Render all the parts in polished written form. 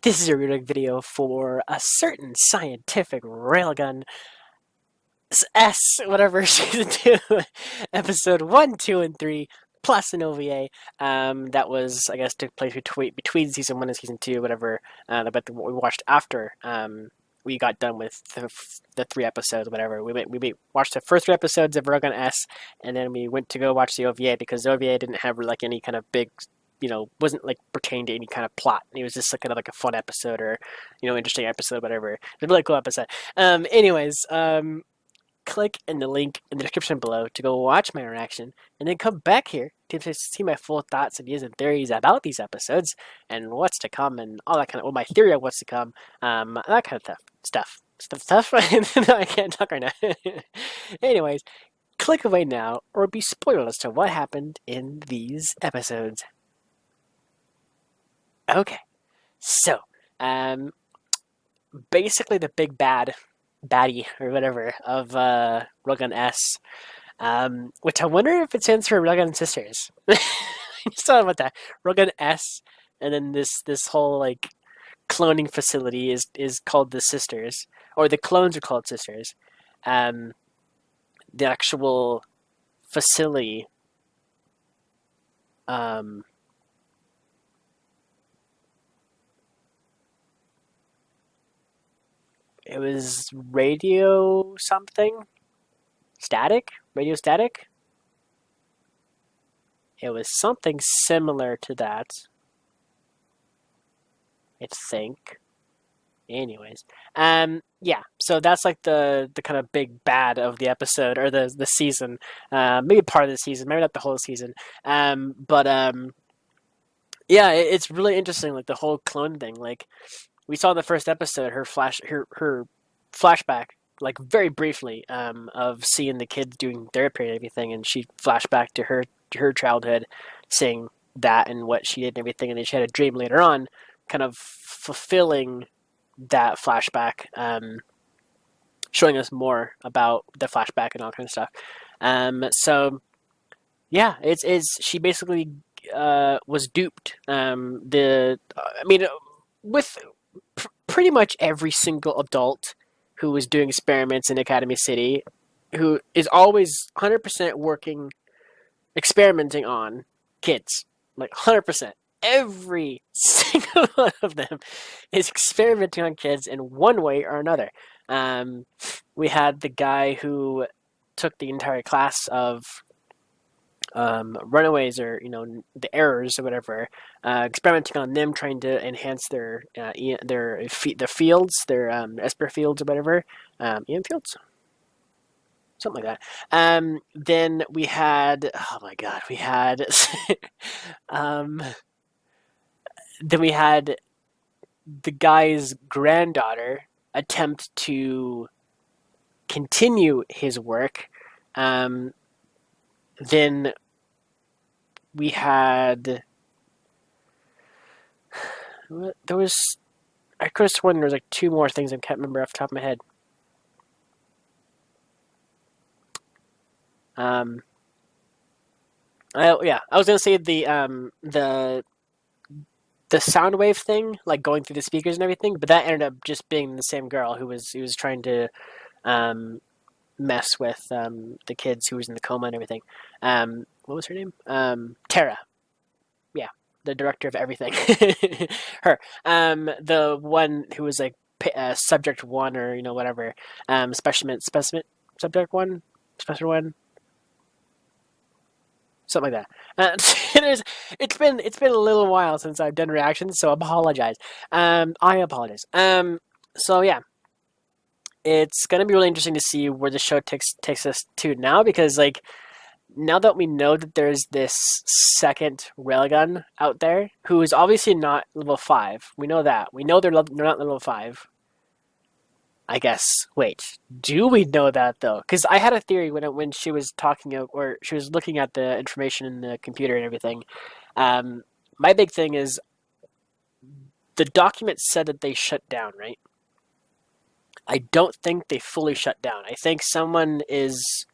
This is a reading video for a certain scientific railgun S, whatever, season 2, episode 1, 2, and 3, plus an OVA. That was, I guess, took place between season 1 and season 2, whatever, but what we watched after we got done with the 3 episodes, whatever. We watched the first 3 episodes of Railgun S, and then we went to go watch the OVA because the OVA didn't have like any kind of big, wasn't like pertaining to any kind of plot. It was just like, kind of like a fun episode or, interesting episode, whatever. It's a really cool episode. Anyways, click in the link in the description below to go watch my interaction, and then come back here to see my full thoughts, ideas, and theories about these episodes and what's to come and all that kind of, my theory of what's to come, that kind of stuff. I can't talk right now. Anyways, click away now or be spoiled as to what happened in these episodes. Okay, so, basically the big baddie or whatever of Railgun S, which I wonder if it stands for Railgun Sisters. Just thought about that. Railgun S, and then this whole like cloning facility is called the Sisters, or the clones are called Sisters. The actual facility, it was radio something? Radio static? It was something similar to that, I think. Anyways. Yeah, so that's like the kind of big bad of the episode, or the season. Maybe part of the season, maybe not the whole season. Yeah, it's really interesting, like the whole clone thing. Like, we saw in the first episode her flashback, like very briefly, of seeing the kids doing therapy and everything, and she flashed back to her childhood, seeing that and what she did and everything, and then she had a dream later on, kind of fulfilling that flashback, showing us more about the flashback and all kind of stuff. So yeah, it's she basically was duped. With pretty much every single adult who was doing experiments in Academy City, who is always 100% experimenting on kids, like 100%. Every single one of them is experimenting on kids in one way or another. We had the guy who took the entire class of runaways, or the errors or whatever, experimenting on them, trying to enhance their fields, their Esper fields or whatever, EM fields, something like that. Then we had, oh my god, then we had the guy's granddaughter attempt to continue his work. Then we had, I could have sworn there was like 2 more things I can't remember off the top of my head. I was gonna say the sound wave thing, like going through the speakers and everything, but that ended up just being the same girl who was trying to mess with the kids who was in the coma and everything. What was her name? Tara. Yeah, the director of everything. Her. The one who was like subject 1, or whatever. Specimen subject 1, special 1. Something like that. It's been a little while since I've done reactions, so I apologize. So yeah, it's gonna be really interesting to see where the show takes us to now, because like, now that we know that there's this second railgun out there who is obviously not level 5, we know that. We know they're not level 5. I guess. Wait, do we know that though? Because I had a theory when she was talking, or she was looking at the information in the computer and everything. My big thing is, the document said that they shut down, right? I don't think they fully shut down. I think someone is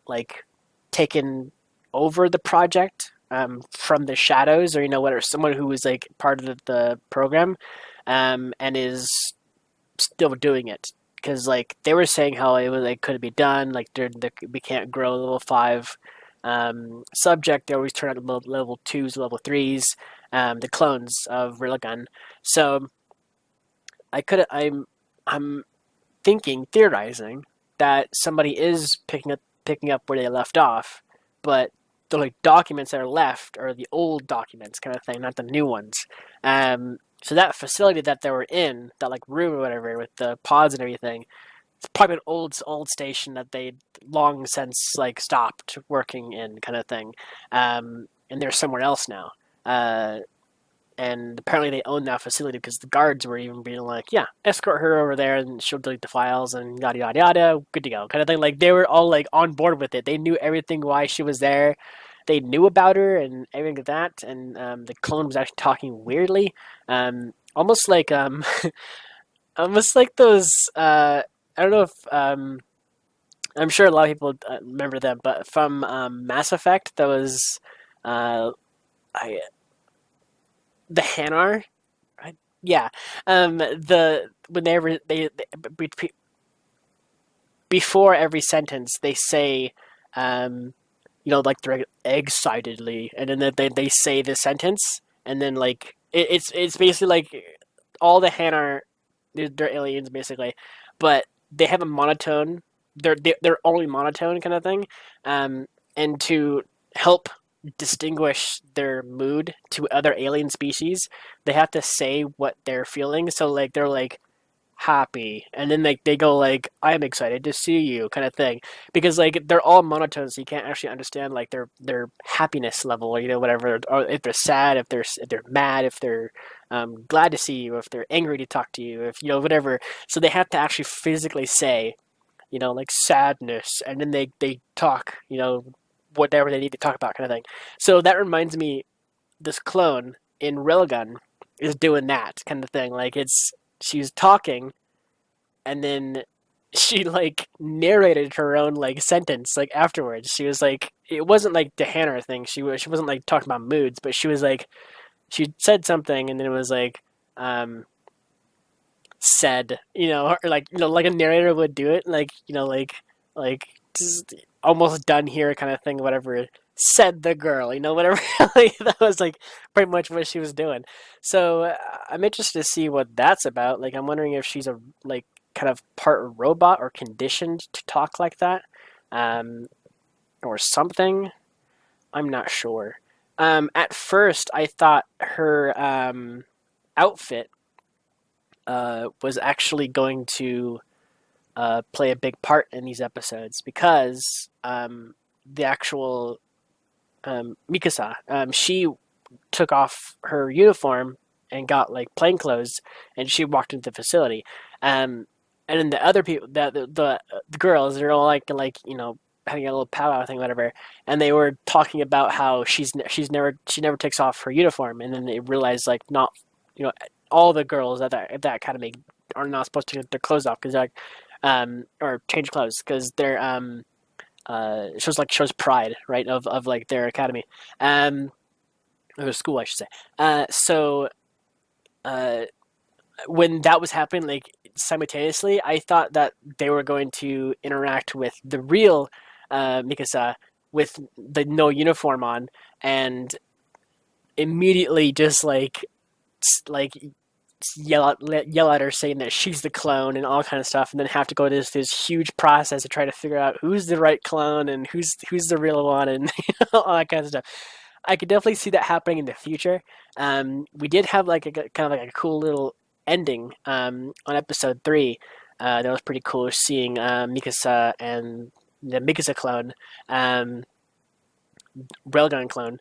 like taken over the project from the shadows, or whatever, someone who was like part of the program, and is still doing it. Because like they were saying how it was like couldn't be done, like we can't grow level 5 subject. They always turn out level 2s, level 3s, the clones of Railgun. So I'm theorizing that somebody is picking up where they left off, but the like documents that are left are the old documents kind of thing, not the new ones. So that facility that they were in, that like room or whatever with the pods and everything, it's probably an old station that they long since like stopped working in, kind of thing. And they're somewhere else now. And apparently they own that facility because the guards were even being like, yeah, escort her over there and she'll delete the files and yada yada yada, good to go, kind of thing. Like they were all like on board with it. They knew everything why she was there. They knew about her and everything like that. And the clone was actually talking weirdly, almost like almost like those. I don't know if I'm sure a lot of people remember them, but from Mass Effect, that was I the Hanar. Yeah, the when before every sentence they say, like they're excitedly, and then they say the sentence, and then like it's basically like all the Hanar, they're aliens basically, but they have a monotone. They're only monotone kind of thing, and to help distinguish their mood to other alien species, they have to say what they're feeling. So like they're like happy, and then like they go like I'm excited to see you kind of thing, because like they're all monotone, so you can't actually understand like their happiness level, or whatever, or if they're sad, if they're mad, if they're glad to see you, if they're angry to talk to you, if whatever. So they have to actually physically say, like sadness, and then they talk, whatever they need to talk about, kind of thing. So that reminds me, this clone in Railgun is doing that kind of thing. Like she's talking, and then she like narrated her own like sentence like afterwards. She was like, it wasn't like the Hannah thing. She wasn't like talking about moods, but she was like, she said something, and then it was like, said, or like like a narrator would do it, like like just almost done here kind of thing, whatever, said the girl, whatever. Like that was like pretty much what she was doing. So I'm interested to see what that's about. Like I'm wondering if she's a like kind of part robot or conditioned to talk like that, or something. I'm not sure. At first I thought her outfit was actually going to play a big part in these episodes, because the actual Mikasa, she took off her uniform and got like plain clothes, and she walked into the facility. And then the other people, the girls, they're all like having a little powwow thing, whatever, and they were talking about how she never takes off her uniform, and then they realized like not all the girls at that academy are not supposed to get their clothes off, because like or change clothes, because they're shows pride, right, of like their academy, or school I should say. So when that was happening, like simultaneously, I thought that they were going to interact with the real Mikasa with the no uniform on, and immediately just like yell at her saying that she's the clone and all kind of stuff, and then have to go to this huge process to try to figure out who's the right clone and who's the real one, and all that kind of stuff. I could definitely see that happening in the future. We did have like a kind of like a cool little ending on episode 3. That was pretty cool, seeing Mikasa and the Mikasa clone, Railgun clone,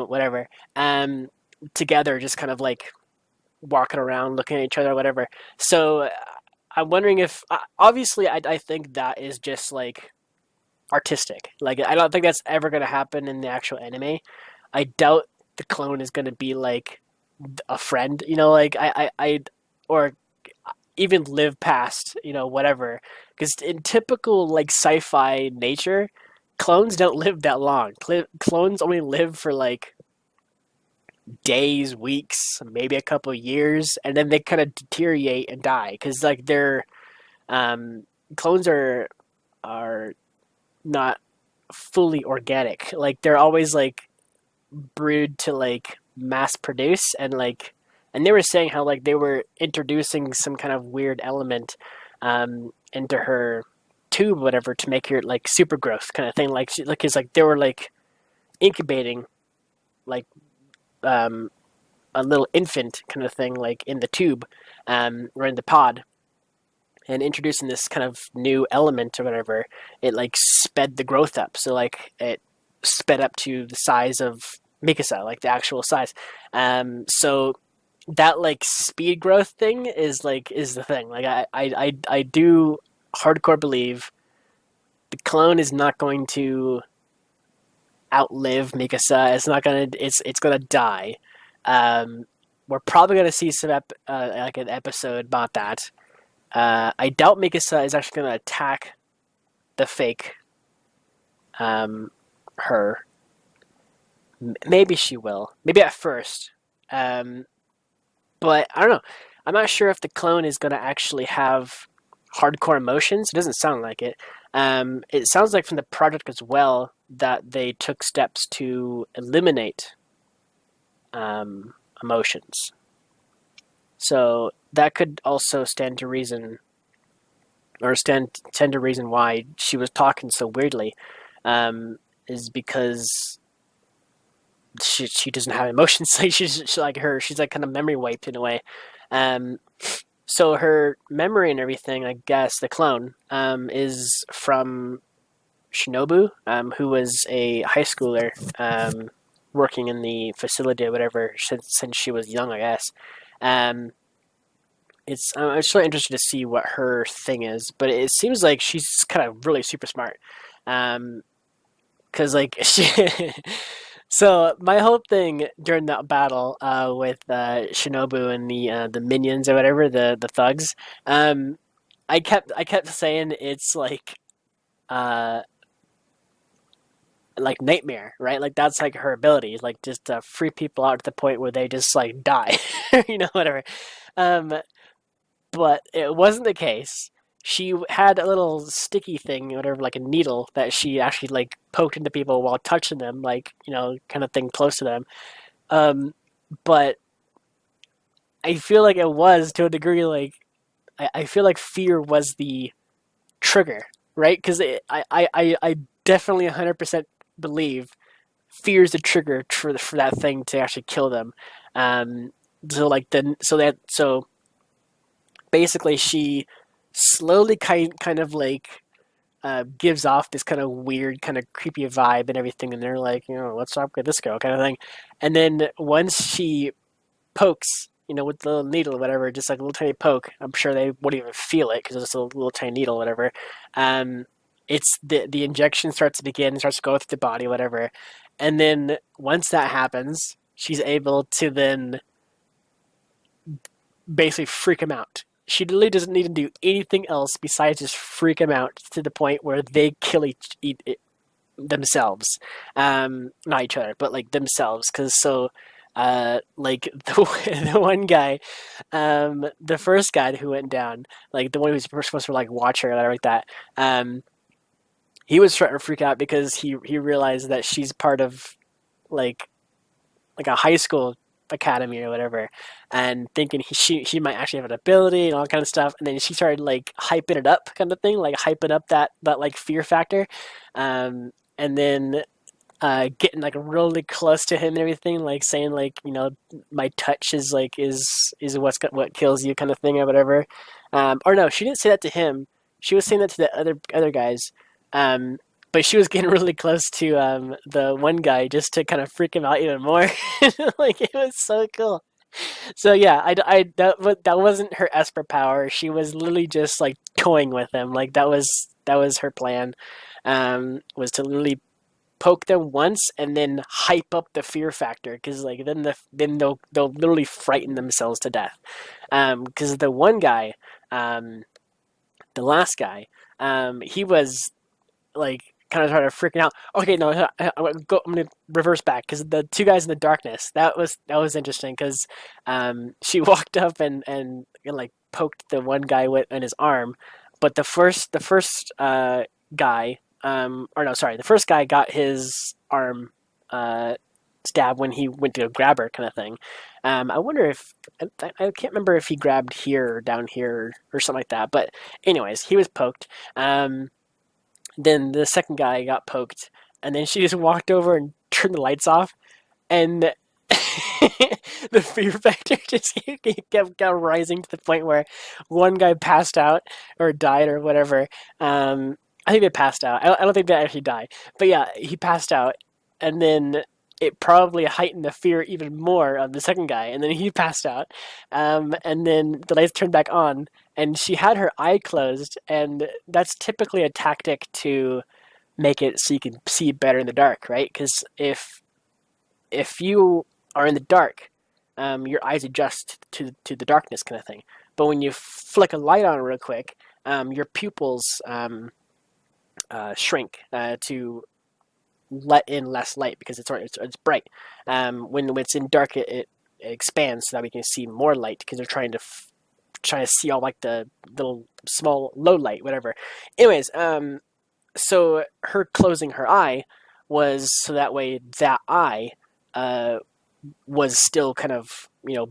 whatever, together, just kind of like walking around, looking at each other, whatever. So I'm wondering if, obviously, I think that is just like artistic. Like I don't think that's ever going to happen in the actual anime. I doubt the clone is going to be like a friend, like I or even live past, whatever. Because in typical like sci-fi nature, clones don't live that long. Clones only live for like days, weeks, maybe a couple of years, and then they kind of deteriorate and die because like they're um, clones are not fully organic. Like they're always like brewed to like mass produce and they were saying how like they were introducing some kind of weird element into her tube, whatever, to make her like super growth kind of thing. Like she, like it's like they were like incubating like um, a little infant kind of thing like in the tube or in the pod and introducing this kind of new element or whatever, it like sped the growth up. So like it sped up to the size of Mikasa, like the actual size. So that like speed growth thing is the thing. Like I do hardcore believe the clone is not going to outlive Mikasa. It's not gonna. It's gonna die. Um, we're probably gonna see some like an episode about that. I doubt Mikasa is actually gonna attack the fake her. Maybe she will. Maybe at first. Um, but I don't know. I'm not sure if the clone is gonna actually have hardcore emotions. It doesn't sound like it. It sounds like from the project as well that they took steps to eliminate emotions. So that could also stand to reason, or stand to reason why she was talking so weirdly, is because she doesn't have emotions. Like she's like her. She's like kind of memory wiped in a way. Um, so her memory and everything, I guess, the clone, is from Shinobu, who was a high schooler working in the facility or whatever since she was young, I guess. Um, I'm just really interested to see what her thing is, but it seems like she's kind of really super smart. Because like she, so my whole thing during that battle with Shinobu and the minions or whatever the thugs, um, I kept saying it's uh like nightmare, right? Like that's like her ability, like just to free people out to the point where they just like die, whatever. Um, but it wasn't the case. She had a little sticky thing, whatever, like a needle that she actually like poked into people while touching them, like kind of thing close to them. Um, but I feel like it was to a degree like I feel like fear was the trigger, right? Because I definitely 100% believe fear is the trigger for that thing to actually kill them. Um, so like then so basically she slowly kind of like gives off this kind of weird, kind of creepy vibe and everything, and they're like, what's up with this girl, kind of thing. And then once she pokes, with the little needle or whatever, just like a little tiny poke, I'm sure they wouldn't even feel it because it's a little tiny needle, or whatever. Um, it's the injection starts to begin, starts to go through the body, whatever, and then once that happens, she's able to then basically freak him out. She literally doesn't need to do anything else besides just freak him out to the point where they kill themselves, not each other, but like themselves. Because like the one guy, the first guy who went down, like the one who was supposed to like watch her or whatever like that, he was starting to freak out because he realized that she's part of like a high school academy or whatever, and thinking she might actually have an ability and all kind of stuff. And then she started like hyping it up, kind of thing, like hyping up that like fear factor, and then getting like really close to him and everything, like saying like my touch is like is what kills you, kind of thing, or whatever. Or no, she didn't say that to him. She was saying that to the other guys. Um, but she was getting really close to the one guy just to kind of freak him out even more. Like it was so cool. So yeah, that wasn't her Esper power. She was literally just like toying with him. Like that was her plan. Was to literally poke them once and then hype up the fear factor, because like then they'll literally frighten themselves to death. Because the one guy, the last guy, he was like kind of started freaking out. Okay, no, I'm gonna reverse back because the two guys in the darkness, that was interesting because she walked up and like poked the one guy with in his arm, but the first guy, or no, sorry, the first guy got his arm uh stabbed when he went to go grab her, kind of thing. I wonder if I can't remember if he grabbed here or down here or something like that. But anyways, he was poked. Then the second guy got poked, and then she just walked over and turned the lights off, and the fear factor just kept rising to the point where one guy passed out or died or whatever. I think they passed out. I don't think they actually died, but yeah, he passed out, and then it probably heightened the fear even more of the second guy, and then he passed out, and then the lights turned back on, and she had her eye closed, and that's typically a tactic to make it so you can see better in the dark, right? Because if you are in the dark, your eyes adjust to the darkness, kind of thing. But when you flick a light on real quick, your pupils shrink to let in less light because it's bright. When it's in dark, it expands so that we can see more light because they're trying to see all like the little small low light, whatever. Anyways, so her closing her eye was so that way that eye was still kind of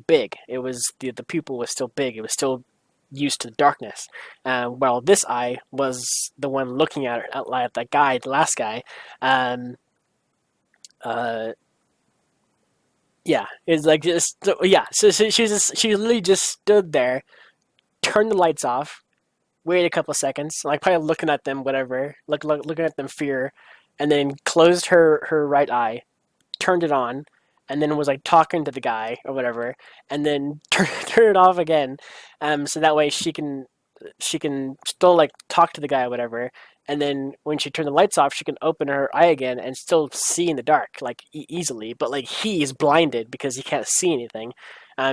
big. It was the pupil was still big. It was still used to the darkness. While this eye was the one looking at that guy, the last guy. Yeah, it's like just yeah. So she literally just stood there, turned the lights off, waited a couple of seconds, like probably looking at them, whatever, looking at them fear, and then closed her right eye, turned it on, and then was like talking to the guy or whatever, and then turn it off again, so that way she can still like talk to the guy or whatever, and then when she turned the lights off, she can open her eye again and still see in the dark like easily, but like he's blinded because he can't see anything,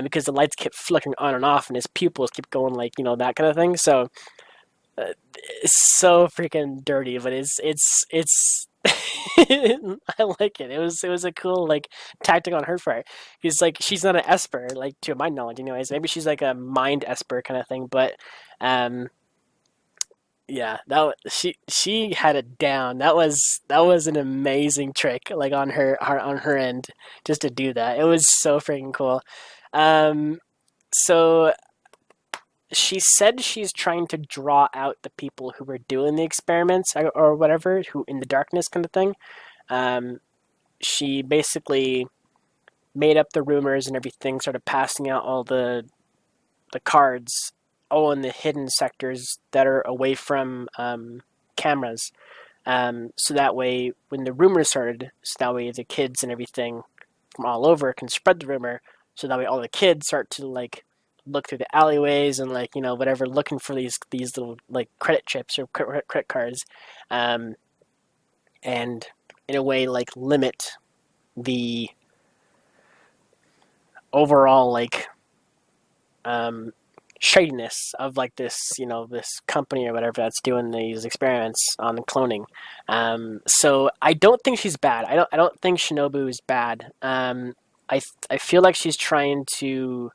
because the lights kept flickering on and off, and his pupils keep going like that kind of thing. So it's so freaking dirty, but it's I like it. It was a cool like tactic on her part. Because like she's not an esper, like to my knowledge, anyways. Maybe she's like a mind esper kind of thing, but um, yeah, she had it down. That was an amazing trick, like on her end, just to do that. It was so freaking cool. Um, so she said she's trying to draw out the people who were doing the experiments or whatever, who in the darkness kind of thing. Um, she basically made up the rumors and everything, started passing out all the cards, all in the hidden sectors that are away from cameras. So that way, when the rumors started, so that way the kids and everything from all over can spread the rumor. So that way, all the kids start to like look through the alleyways and like whatever, looking for these little like credit chips or credit cards, um, and in a way like limit the overall like um, shadiness of like this company or whatever that's doing these experiments on cloning. So I don't think she's bad. I don't think Shinobu is bad. I feel like she's trying to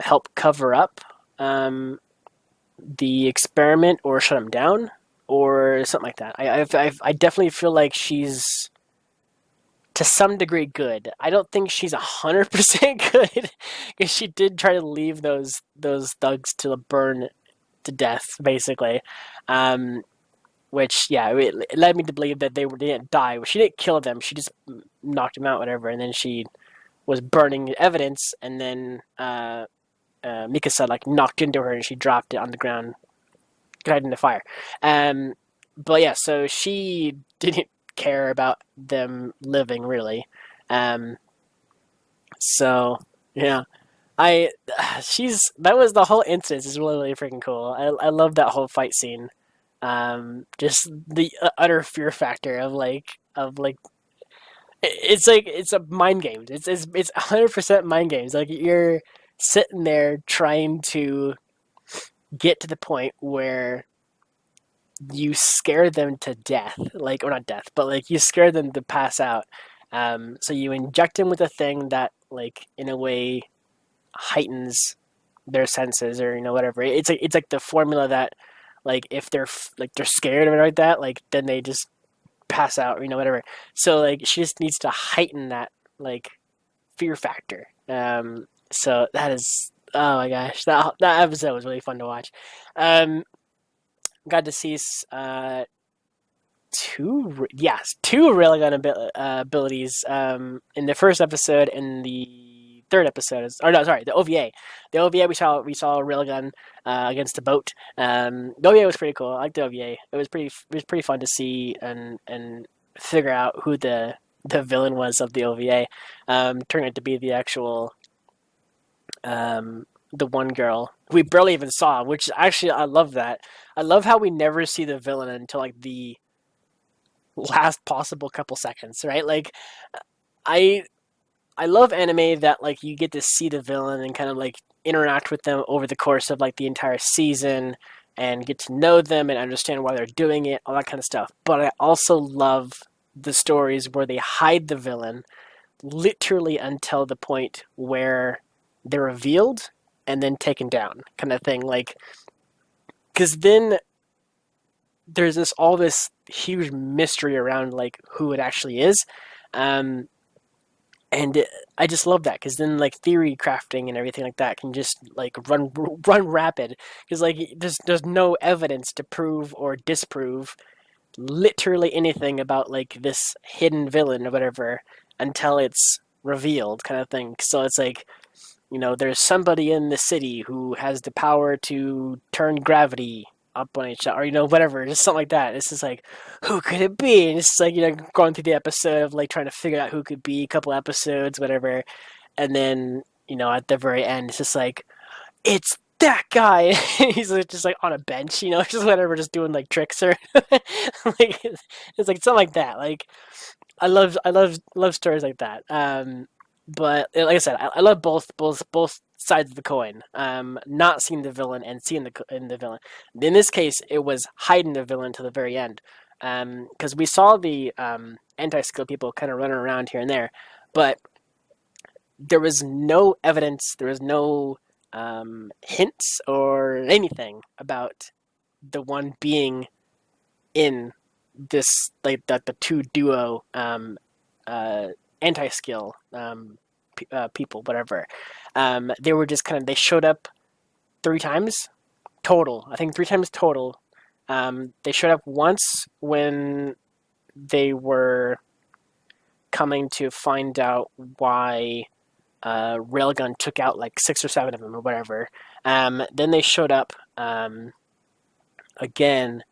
help cover up the experiment or shut him down or something like that. I definitely feel like she's to some degree good. I don't think she's 100% good because she did try to leave those thugs to burn to death, basically. Um, which yeah, it led me to believe that they didn't die. She didn't kill them. She just knocked them out, whatever, and then she was burning evidence, and then Mikasa like knocked into her, and she dropped it on the ground, died in the fire. Um, but yeah, so she didn't care about them living really. Um, so yeah, I that was the whole instance is really really freaking cool. I love that whole fight scene. Just the utter fear factor of like it's like it's a mind game. It's 100% mind games. Like you're sitting there trying to get to the point where you scare them to death, like, or not death, but like you scare them to pass out. So you inject them with a thing that, like, in a way heightens their senses, or whatever. It's like the formula that, like, if they're scared or like that, like, then they just pass out, or whatever. So like she just needs to heighten that, like, fear factor. So that is, oh my gosh, that episode was really fun to watch. Um, got to see two railgun abilities in the first episode and the third episode. Or no, sorry, the OVA. The OVA we saw a railgun against the boat. The OVA was pretty cool. I liked the OVA. It was pretty fun to see and figure out who the villain was of the OVA. Turned out to be the actual the one girl we barely even saw, which actually I love that. I love how we never see the villain until like the last possible couple seconds, right? Like, I I love anime that, like, you get to see the villain and kind of like interact with them over the course of like the entire season and get to know them and understand why they're doing it, all that kind of stuff. But I also love the stories where they hide the villain literally until the point where they're revealed and then taken down, kind of thing. Like, because then there's this huge mystery around like who it actually is. Um, and I just love that, because then like theory crafting and everything like that can just like run rapid, because like there's no evidence to prove or disprove literally anything about like this hidden villain or whatever until it's revealed, kind of thing. So it's like, there's somebody in the city who has the power to turn gravity up on each other, or whatever, just something like that. It's just like, who could it be? And it's like, going through the episode of like trying to figure out who could be, a couple episodes, whatever, and then at the very end, it's just like, it's that guy. He's like, just like on a bench, just whatever, just doing like tricks, or like it's like something like that. Like, I love stories like that. But like I said, I love both sides of the coin. Not seeing the villain and seeing the villain. In this case, it was hiding the villain to the very end. Because we saw the anti-skill people kind of running around here and there, but there was no evidence. There was no hints or anything about the one being in this, like the two duo anti-skill people, whatever. They were just they showed up 3 times total. I think 3 times total. They showed up once when they were coming to find out why Railgun took out like 6 or 7 of them or whatever. Then they showed up again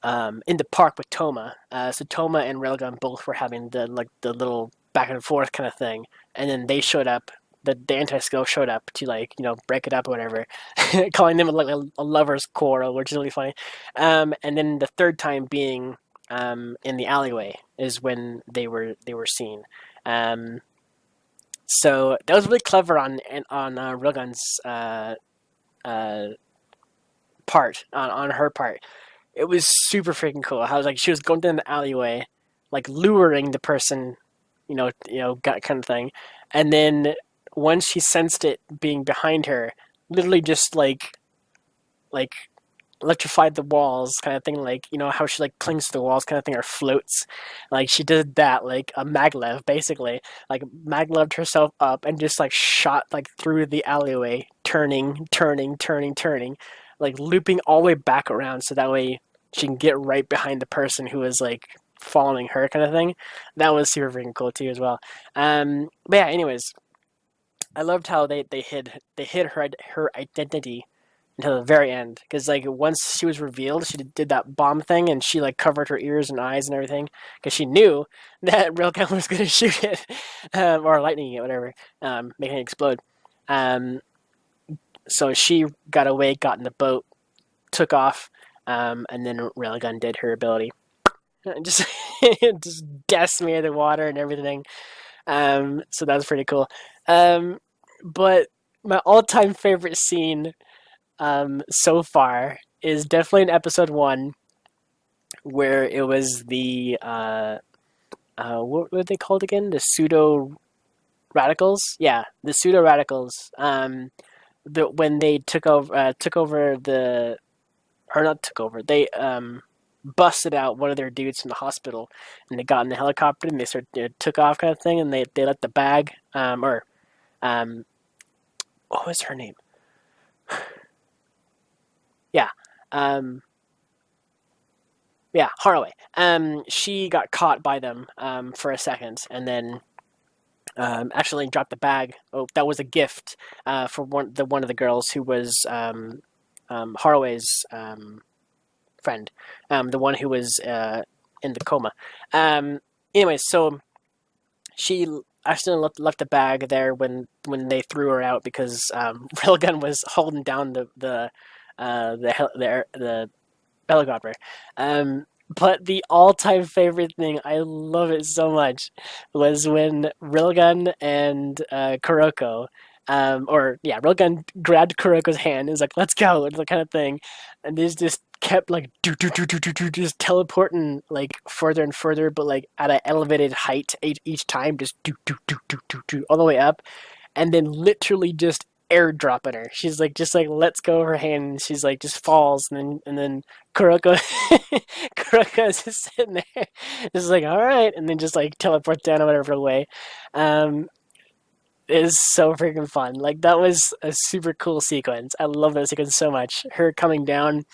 in the park with Toma. So Toma and Railgun both were having the little back and forth kind of thing, and then they showed up. The anti-skill showed up to break it up or whatever, calling them like a lover's quarrel, which is really funny. And then the third time being in the alleyway is when they were seen. So that was really clever on Railgun's part, on her part. It was super freaking cool. How like she was going down the alleyway, like luring the person, kind of thing, and then once she sensed it being behind her, literally just like electrified the walls, kind of thing. Like how she like clings to the walls, kind of thing, or floats. Like she did that, like a maglev, basically. Like magleved herself up and just like shot like through the alleyway, turning, like looping all the way back around, so that way she can get right behind the person who is like following her, kind of thing. That was super freaking cool too as well. But yeah, anyways, I loved how they hid her identity until the very end, because like once she was revealed, she did that bomb thing and she like covered her ears and eyes and everything, because she knew that Railgun was going to shoot it, or lightning it, whatever, making it explode. So she got away, got in the boat, took off, and then Railgun did her ability. Just just decimated the water and everything. So that was pretty cool. But my all-time favorite scene so far is definitely in episode 1 where it was the what were they called again? The pseudo radicals. Yeah, the pseudo radicals. When they took over the or not took over. They busted out one of their dudes from the hospital, and they got in the helicopter and they took off kind of thing, and they let the bag or what was her name? Yeah, um, yeah, Haraway. She got caught by them for a second, and then accidentally dropped the bag. Oh, that was a gift for one of the girls who was Haraway's friend, the one who was in the coma. Anyway, so she accidentally left the bag there when they threw her out because Railgun was holding down the helicopter. But the all-time favorite thing, I love it so much, was when Railgun and Kuroko, Railgun grabbed Kuroko's hand and was like, "Let's go," and the kind of thing, and they just kept like just teleporting like further and further, but like at an elevated height each time, just all the way up, and then literally just airdropping her. She's like just like lets go of her hand, and she's like just falls, and then Kuroko Kuroko is just sitting there, just like all right, and then just like teleports down or whatever way. It is so freaking fun. Like that was a super cool sequence. I love that sequence so much. Her coming down,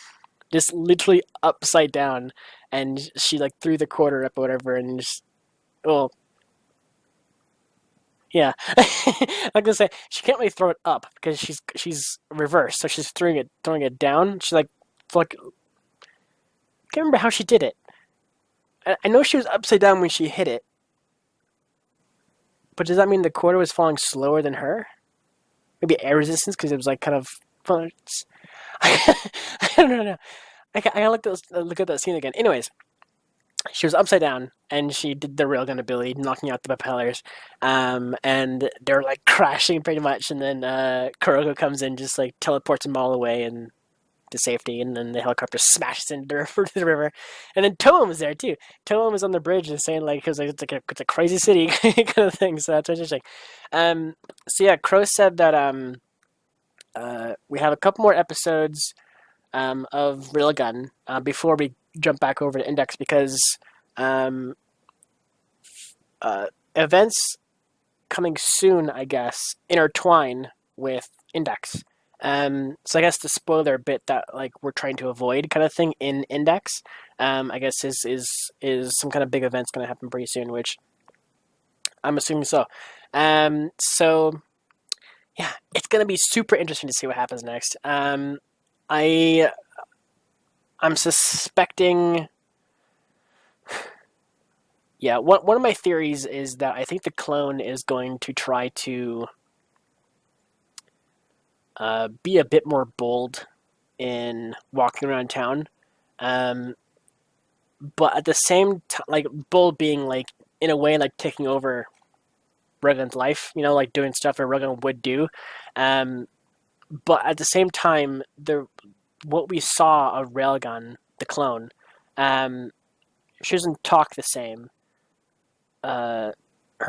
just literally upside down, and she like threw the quarter up or whatever, and just well, yeah. Like I say, she can't really throw it up because she's reversed, so she's throwing it down. She's like I can't remember how she did it. I know she was upside down when she hit it, but does that mean the quarter was falling slower than her? Maybe air resistance because it was like kind of. Well, I don't know. I gotta look at that scene again. Anyways, she was upside down and she did the railgun ability, knocking out the propellers, and they're like crashing pretty much. And then Kuroko comes in, just like teleports them all away and to safety, and then the helicopter smashes into the river. And then Toem was there too. Toem was on the bridge and saying like, because it's a crazy city kind of thing. So that's interesting. So yeah, Crow said that we have a couple more episodes of Railgun before we jump back over to Index because events coming soon, I guess, intertwine with Index. So I guess the spoiler bit that like we're trying to avoid kind of thing in Index, I guess is some kind of big event's going to happen pretty soon, which I'm assuming so. So yeah, it's going to be super interesting to see what happens next. I'm suspecting. Yeah, one of my theories is that I think the clone is going to try to be a bit more bold in walking around town, but at the same time, like bold being like in a way like taking over Railgun's life, like doing stuff that Railgun would do, but at the same time, what we saw of Railgun, the clone, she doesn't talk the same. Her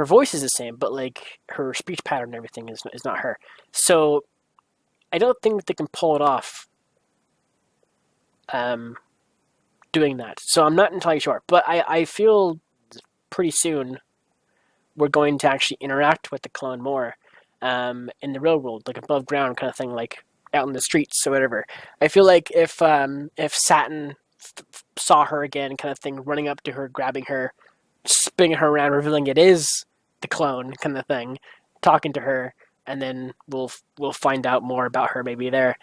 voice is the same, but like her speech pattern and everything is not her. So I don't think that they can pull it off doing that. So I'm not entirely sure. But I feel pretty soon we're going to actually interact with the clone more in the real world, like above ground kind of thing, like out in the streets or whatever. I feel like if Satin saw her again kind of thing, running up to her, grabbing her, spinning her around, revealing it is the clone kind of thing, talking to her, and then we'll find out more about her maybe there.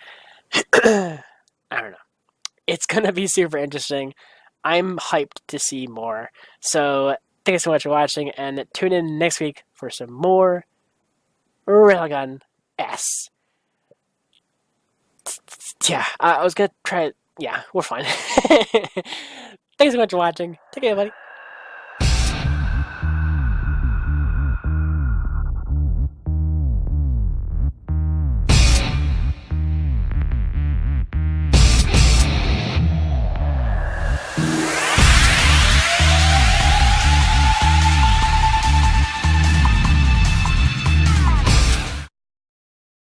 I don't know. It's gonna be super interesting. I'm hyped to see more. So thank you so much for watching, and tune in next week for some more Railgun S. Yeah, I was gonna try it. Yeah, we're fine. Thanks so much for watching. Take care, buddy.